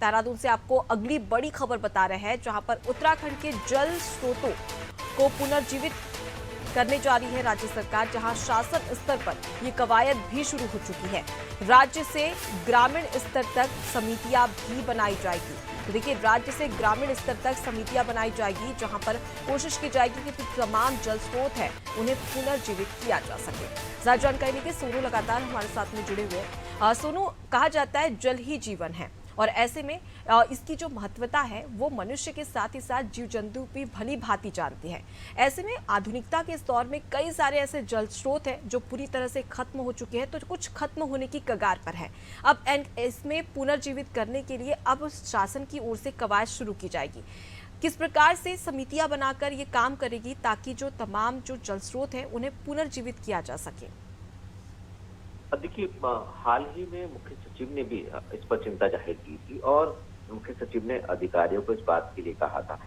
देहरादून से आपको अगली बड़ी खबर बता रहे हैं, जहां पर उत्तराखंड के जल स्रोतों को पुनर्जीवित करने जा रही है राज्य सरकार, जहां शासन स्तर पर ये कवायद भी शुरू हो चुकी है। राज्य से ग्रामीण स्तर तक समितियां भी बनाई जाएगी। तो देखिए, राज्य से ग्रामीण स्तर तक समितियां बनाई जाएगी, जहां पर कोशिश की जाएगी कि तमाम जल स्रोत है उन्हें पुनर्जीवित किया जा सके। ज्यादा जानकारी लेके सोनू लगातार हमारे साथ में जुड़े हुए हैं। सोनू, कहा जाता है जल ही जीवन है, और ऐसे में इसकी जो महत्वता है वो मनुष्य के साथ ही साथ जीव जंतु भी भली भांति जानते हैं। ऐसे में आधुनिकता के इस दौर में कई सारे ऐसे जल स्रोत हैं जो पूरी तरह से खत्म हो चुके हैं, तो कुछ खत्म होने की कगार पर है। अब इसमें पुनर्जीवित करने के लिए अब शासन की ओर से कवायद शुरू की जाएगी। किस प्रकार से समितियां बनाकर ये काम करेगी ताकि जो तमाम जो जल स्रोत है उन्हें पुनर्जीवित किया जा सके? देखिए, हाल ही में मुख्य सचिव ने भी इस पर चिंता जाहिर की थी और मुख्य सचिव ने अधिकारियों को इस बात के लिए कहा था,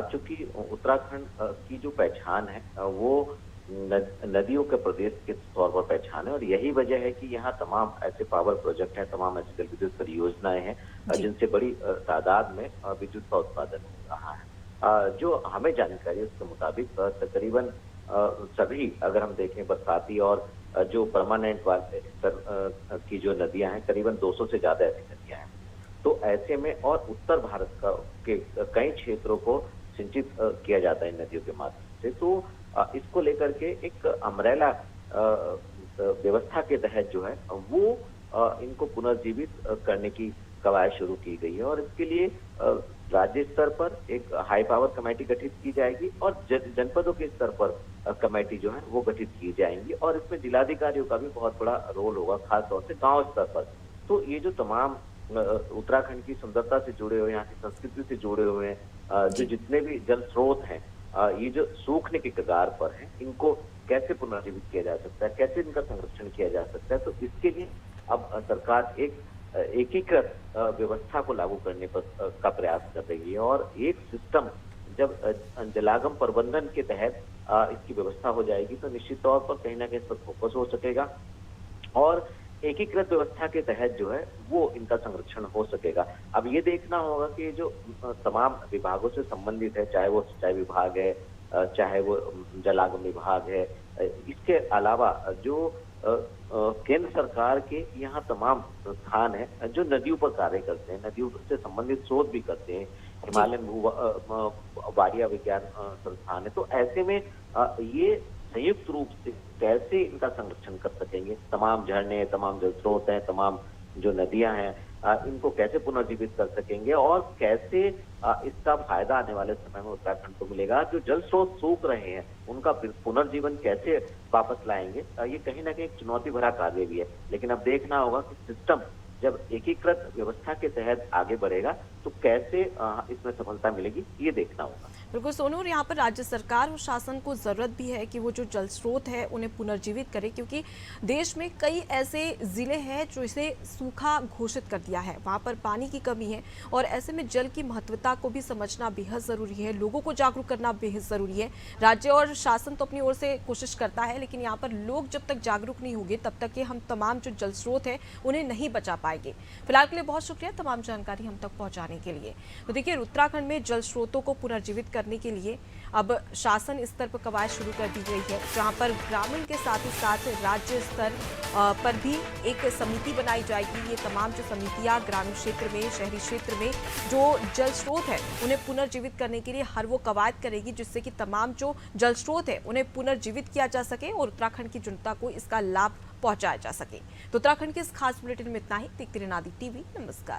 चूंकि उत्तराखंड की जो पहचान है वो नदियों के प्रदेश के तौर पर पहचान है, और यही वजह है कि यहाँ तमाम ऐसे पावर प्रोजेक्ट हैं, तमाम ऐसी जल विद्युत परियोजनाएं हैं जिनसे बड़ी तादाद में विद्युत का उत्पादन हो रहा है। जो हमें जानकारी है उसके मुताबिक तकरीबन सभी, अगर हम देखें बरसाती और जो परमानेंट वाले स्तर की जो नदियां हैं, करीबन 200 से ज्यादा ऐसी नदियां हैं। तो ऐसे में और उत्तर भारत के कई क्षेत्रों को सिंचित किया जाता है इन नदियों के माध्यम से। तो इसको लेकर के एक अम्ब्रेला व्यवस्था के तहत जो है वो इनको पुनर्जीवित करने की कवायद शुरू की गई है, और इसके लिए राज्य स्तर पर एक हाई पावर कमेटी गठित की जाएगी और जनपदों के स्तर पर कमेटी जो है वो गठित की जाएंगी, और इसमें जिलाधिकारियों का भी बहुत बड़ा रोल होगा, खासतौर से गांव स्तर पर। तो ये जो तमाम उत्तराखंड की सुंदरता से जुड़े हुए, यहाँ की संस्कृति से जुड़े हुए हैं, जो जितने भी जल स्रोत हैं, ये जो सूखने की कगार पर हैं, इनको कैसे पुनर्जीवित किया जा सकता है, कैसे इनका संरक्षण किया जा सकता है। तो इसके लिए अब सरकार एक एकीकृत व्यवस्था को लागू करने पर का प्रयास कर रही है, और एक सिस्टम जब जलागम प्रबंधन के तहत इसकी व्यवस्था हो जाएगी तो निश्चित तौर पर कहीं ना कहीं इस पर फोकस हो सकेगा, और एकीकृत व्यवस्था के तहत जो है वो इनका संरक्षण हो सकेगा। अब ये देखना होगा कि जो तमाम विभागों से संबंधित है, चाहे वो सिंचाई विभाग है, चाहे वो जलागम विभाग है, इसके अलावा जो केंद्र सरकार के यहाँ तमाम संस्थान हैं जो नदियों पर कार्य करते हैं, नदियों से संबंधित शोध भी करते हैं, हिमालयन वारिया विज्ञान संस्थान है। तो ऐसे में ये संयुक्त रूप से कैसे इनका संरक्षण कर सकेंगे, तमाम झरने, तमाम जल स्रोत हैं, तमाम जो नदियां हैं, इनको कैसे पुनर्जीवित कर सकेंगे, और कैसे इसका फायदा आने वाले समय में उत्तराखंड को मिलेगा। जो जल स्रोत सूख रहे हैं उनका पुनर्जीवन कैसे वापस लाएंगे, ये कहीं ना कहीं एक चुनौती भरा कार्य भी है। लेकिन अब देखना होगा कि सिस्टम जब एकीकृत व्यवस्था के तहत आगे बढ़ेगा तो कैसे इसमें सफलता मिलेगी, ये देखना होगा। बिल्कुल सोनू, यहाँ पर राज्य सरकार और शासन को जरूरत भी है कि वो जो जल स्रोत है उन्हें पुनर्जीवित करे, क्योंकि देश में कई ऐसे जिले हैं जो इसे सूखा घोषित कर दिया है, वहाँ पर पानी की कमी है, और ऐसे में जल की महत्वता को भी समझना बेहद जरूरी है, लोगों को जागरूक करना बेहद जरूरी है। राज्य और शासन तो अपनी ओर से कोशिश करता है, लेकिन यहाँ पर लोग जब तक जागरूक नहीं होंगे तब तक हम तमाम जो जल स्रोत है उन्हें नहीं बचा पाएंगे। फिलहाल के लिए बहुत शुक्रिया तमाम जानकारी हम तक पहुँचाने के लिए। तो देखिए, उत्तराखंड में जल स्रोतों को पुनर्जीवित करने के लिए अब शासन स्तर पर कवायद शुरू कर दी गई है, जहां पर ग्रामीण के साथ ही साथ राज्य स्तर पर भी एक समिति बनाई जाएगी। ये तमाम जो समितियां ग्रामीण क्षेत्र में, शहरी क्षेत्र में जो जल स्रोत है उन्हें पुनर्जीवित करने के लिए हर वो कवायद करेगी, जिससे कि तमाम जो जल स्रोत है उन्हें पुनर्जीवित किया जा सके और उत्तराखंड की जनता को इसका लाभ पहुंचाया जा सके। तो उत्तराखंड के इस खास बुलेटिन में इतना ही। देखते रहना आदि टीवी। नमस्कार।